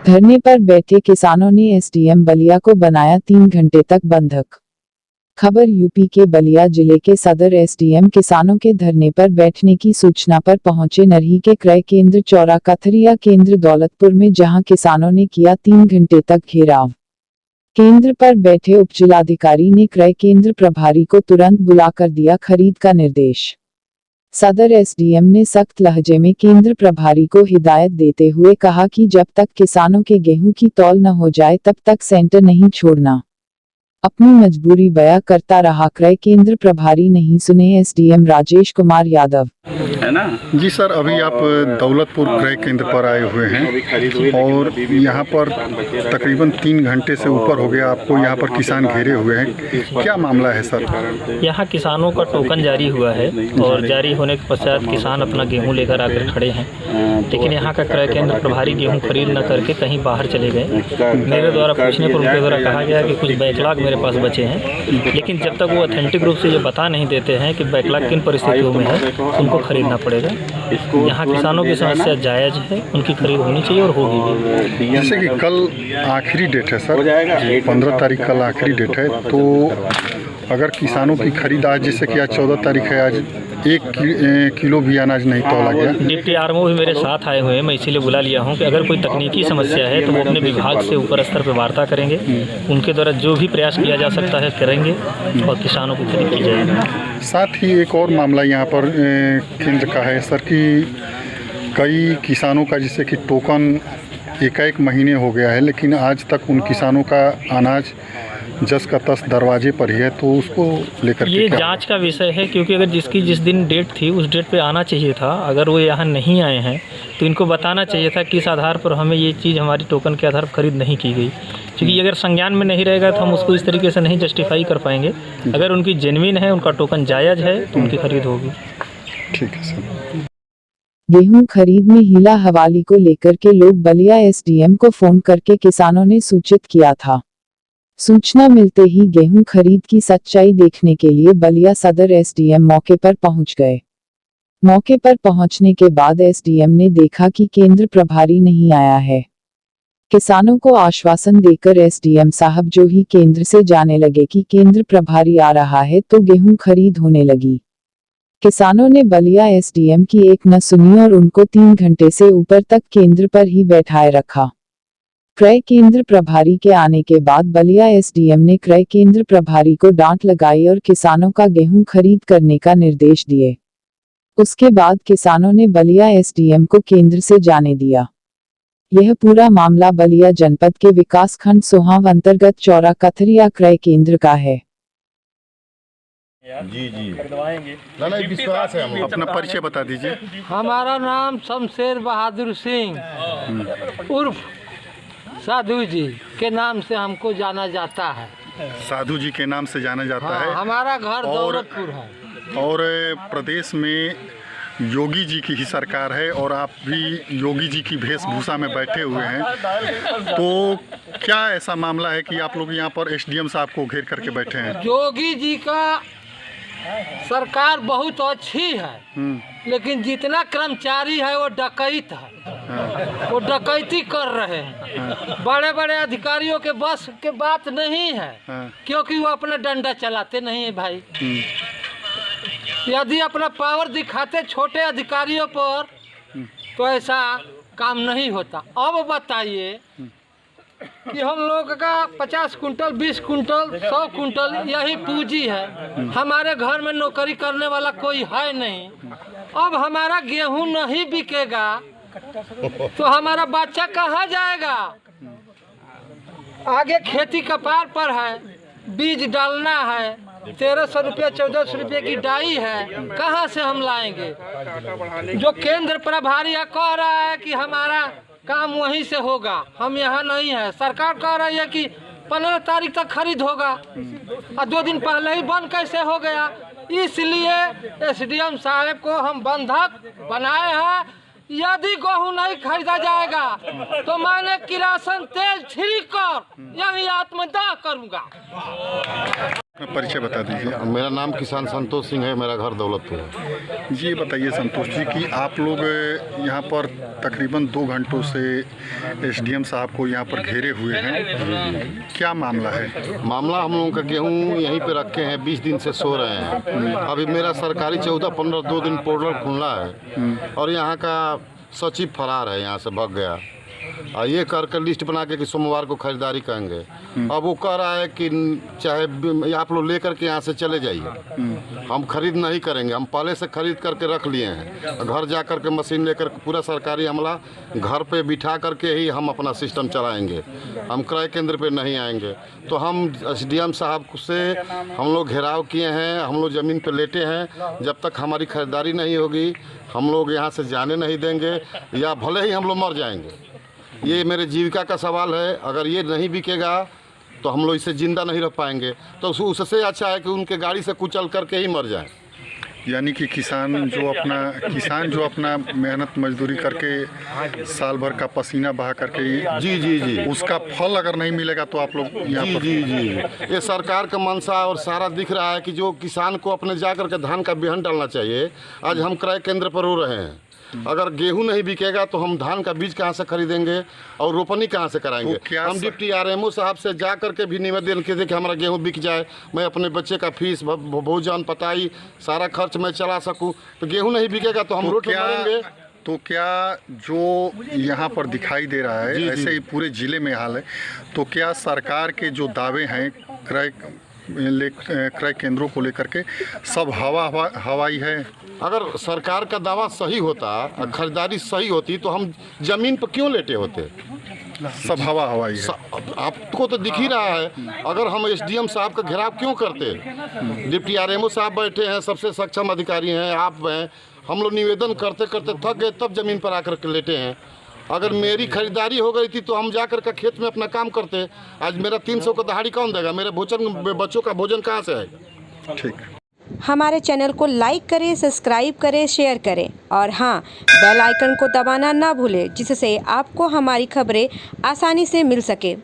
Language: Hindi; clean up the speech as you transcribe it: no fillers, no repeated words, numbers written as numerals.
धरने पर बैठे किसानों ने एसडीएम बलिया को बनाया 3 घंटे तक बंधक। खबर यूपी के बलिया जिले के सदर एसडीएम किसानों के धरने पर बैठने की सूचना पर पहुंचे नरही के क्रय केंद्र चौरा कथरिया केंद्र दौलतपुर में, जहां किसानों ने किया 3 घंटे तक घेराव। केंद्र पर बैठे उपजिलाधिकारी ने क्रय केंद्र प्रभारी को तुरंत बुलाकर दिया खरीद का निर्देश। सदर एसडीएम ने सख्त लहजे में केंद्र प्रभारी को हिदायत देते हुए कहा कि जब तक किसानों के गेहूं की तौल न हो जाए तब तक सेंटर नहीं छोड़ना। अपनी मजबूरी बयां करता रहा क्रय केंद्र प्रभारी, नहीं सुने एसडीएम राजेश कुमार यादव। है ना जी सर, अभी आप दौलतपुर क्रय केंद्र पर आए हुए हैं और यहाँ पर तकरीबन 3 घंटे से ऊपर हो गया आपको यहाँ पर किसान घेरे हुए हैं, क्या मामला है सर? यहाँ किसानों का टोकन जारी हुआ है और जारी होने के पश्चात किसान अपना गेहूं लेकर आकर खड़े हैं, लेकिन यहाँ का क्रय केंद्र प्रभारी गेहूं खरीद न करके कहीं बाहर चले गए। मेरे द्वारा पूछने पर उनके द्वारा कहा गया कि कुछ बैकलॉग मेरे पास बचे हैं, लेकिन जब तक वो ऑथेंटिक रूप से ये बता नहीं देते हैं कि बैकलॉग किन परिस्थितियों में है, उनको खरीदना पड़ेगा। यहाँ किसानों की समस्या जायज़ है, उनकी खरीद होनी चाहिए और होगी भी। जैसे कि कल आखिरी डेट है सर, 15 तारीख कल आखिरी डेट है, तो अगर किसानों की खरीद आज, जैसे कि आज 14 तारीख है, आज 1 किलो भी अनाज नहीं तौला गया। डिप्टी आरओ भी मेरे साथ आए हुए हैं, मैं इसीलिए बुला लिया हूं कि अगर कोई तकनीकी समस्या है तो वो अपने विभाग से ऊपर स्तर पर वार्ता करेंगे, उनके द्वारा जो भी प्रयास किया जा सकता है करेंगे और किसानों की खरीद की जाएगी। साथ ही एक और मामला यहाँ पर केंद्र का है सर कि कई किसानों का जैसे कि टोकन एक महीने हो गया है, लेकिन आज तक उन किसानों का अनाज जस का तस दरवाजे पर ही है, तो उसको लेकर ये जांच का विषय है, क्योंकि अगर जिसकी जिस दिन डेट थी उस डेट पे आना चाहिए था। अगर वो यहाँ नहीं आए हैं तो इनको बताना चाहिए था किस आधार पर हमें ये चीज़ हमारी टोकन के आधार पर खरीद नहीं की गई, क्योंकि अगर संज्ञान में नहीं रहेगा तो हम उसको इस तरीके से नहीं जस्टिफाई कर पाएंगे। अगर उनकी जेन्युइन है, उनका टोकन जायज़ है तो उनकी खरीद होगी। ठीक है सर। गेहूं खरीद में हीला हवाली को लेकर के लोग बलिया एसडीएम को फोन करके किसानों ने सूचित किया था। सूचना मिलते ही गेहूं खरीद की सच्चाई देखने के लिए बलिया सदर एसडीएम मौके पर पहुंच गए। मौके पर पहुंचने के बाद एसडीएम ने देखा कि केंद्र प्रभारी नहीं आया है। किसानों को आश्वासन देकर एसडीएम साहब जो ही केंद्र से जाने लगे कि केंद्र प्रभारी आ रहा है, तो गेहूं खरीद होने लगी। किसानों ने बलिया एसडीएम की एक न सुनी और उनको 3 घंटे से ऊपर तक केंद्र पर ही बैठाए रखा। क्रय केंद्र प्रभारी के आने के बाद बलिया एसडीएम ने क्रय केंद्र प्रभारी को डांट लगाई और किसानों का गेहूं खरीद करने का निर्देश दिए। उसके बाद किसानों ने बलिया एसडीएम को केंद्र से जाने दिया। यह पूरा मामला बलिया जनपद के विकासखंड सोहाव अंतर्गत चौरा कथरिया क्रय केंद्र का है। जी लाला विश्वास है, हम अपना परिचय बता दीजिए। हमारा नाम शमशेर बहादुर सिंह उर्फ साधु जी के नाम से हमको जाना जाता है। साधु जी के नाम से जाना जाता हाँ, है। हमारा घर दौलतपुर है और प्रदेश में योगी जी की ही सरकार है और आप भी योगी जी की वेशभूषा में बैठे हुए हैं, तो क्या ऐसा मामला है कि आप लोग यहाँ पर एसडीएम साहब को घेर करके बैठे हैं? योगी जी का सरकार बहुत अच्छी है, लेकिन जितना कर्मचारी है वो डकैत है। वो डकैती कर रहे हैं। बड़े बड़े अधिकारियों के बस के बात नहीं है, क्योंकि वो अपना डंडा चलाते नहीं है भाई। यदि अपना पावर दिखाते छोटे अधिकारियों पर तो ऐसा काम नहीं होता। अब बताइए कि हम लोग का 50 कुंटल 20 कुंटल 100 कुंटल यही पूंजी है। हमारे घर में नौकरी करने वाला कोई है नहीं। अब हमारा गेहूं नहीं बिकेगा तो हमारा बच्चा कहाँ जाएगा? आगे खेती कपार पर है, बीज डालना है, 1300 रुपये 1400 रुपये की डाई है, कहाँ से हम लाएंगे? जो केंद्र प्रभारी कह रहा है कि हमारा काम वहीं से होगा, हम यहाँ नहीं है। सरकार कह रही है कि 15 तारीख तक खरीद होगा और 2 दिन पहले ही बंद कैसे हो गया? इसलिए एसडीएम साहब को हम बंधक बनाए हैं। यदि गेहूं नहीं खरीदा जाएगा तो मैंने किरासन तेल छिड़क कर यही आत्मदाह करूंगा। परिचय बता दीजिए। मेरा नाम किसान संतोष सिंह है, मेरा घर दौलतपुर है। जी, ये बताइए संतोष जी कि आप लोग यहाँ पर तकरीबन 2 घंटों से एसडीएम साहब को यहाँ पर घेरे हुए हैं, क्या मामला है? मामला हम लोगों का गेहूँ यहीं पे रखे हैं, 20 दिन से सो रहे हैं। अभी मेरा सरकारी 14-15 2 दिन पोर्टल खुला है और यहाँ का सचिव फरार है, यहाँ से भाग गया। ये कर लिस्ट बना के कि सोमवार को खरीदारी करेंगे। अब वो कह रहा है कि चाहे आप लोग लेकर के यहाँ से चले जाइए, हम खरीद नहीं करेंगे। हम पहले से खरीद करके रख लिए हैं, घर जा कर के मशीन लेकर पूरा सरकारी अमला घर पे बिठा करके ही हम अपना सिस्टम चलाएंगे, हम क्रय केंद्र पे नहीं आएंगे। तो हम एसडीएम साहब से हम लोग घेराव किए हैं, हम लोग ज़मीन पे लेटे हैं। जब तक हमारी खरीदारी नहीं होगी हम लोग यहाँ से जाने नहीं देंगे, या भले ही हम लोग मर जाएंगे। ये मेरे जीविका का सवाल है। अगर ये नहीं बिकेगा तो हम लोग इससे ज़िंदा नहीं रह पाएंगे। तो उससे अच्छा है कि उनके गाड़ी से कुचल करके ही मर जाएं। यानी कि किसान जो अपना मेहनत मजदूरी करके साल भर का पसीना बहा करके जी उसका फल अगर नहीं मिलेगा तो आप लोग यहाँ पर जी ये सरकार का मंशा और सारा दिख रहा है कि जो किसान को अपने जा कर के धान का बिहन डालना चाहिए, आज हम क्रय केंद्र पर रो रहे हैं। अगर गेहूं नहीं बिकेगा तो हम धान का बीज कहाँ से खरीदेंगे और रोपनी कहाँ से कराएंगे? तो हम डिप्टी आरएमओ साहब से जा करके भी निवेदन किए थे कि हमारा गेहूं बिक जाए, मैं अपने बच्चे का फीस भोजन पताई सारा खर्च मैं चला सकूं। तो गेहूं नहीं बिकेगा तो हम रोड पे मरेंगे। तो क्या जो यहाँ पर दिखाई दे रहा है ऐसे ही पूरे ज़िले में हाल है, तो क्या सरकार के जो दावे हैं क्रय केंद्रों को लेकर के सब हवाई है? अगर सरकार का दावा सही होता, खरीदारी सही होती तो हम ज़मीन पर क्यों लेटे होते? सब हवाई है। आपको तो दिख ही रहा है। अगर हम एसडीएम साहब का घेराव क्यों करते? डिप्टी आरएमओ साहब बैठे हैं, सबसे सक्षम अधिकारी हैं, आप हैं। हम लोग निवेदन करते करते थक गए, तब ज़मीन पर आकर के लेटे हैं। अगर मेरी खरीदारी हो गई थी तो हम जाकर के खेत में अपना काम करते। आज मेरा 300 का दहाड़ी कौन देगा? मेरे बच्चों का भोजन कहाँ से आएगा? ठीक। हमारे चैनल को लाइक करें, सब्सक्राइब करें, शेयर करें और हाँ, बेल आइकन को दबाना ना भूलें, जिससे आपको हमारी खबरें आसानी से मिल सके।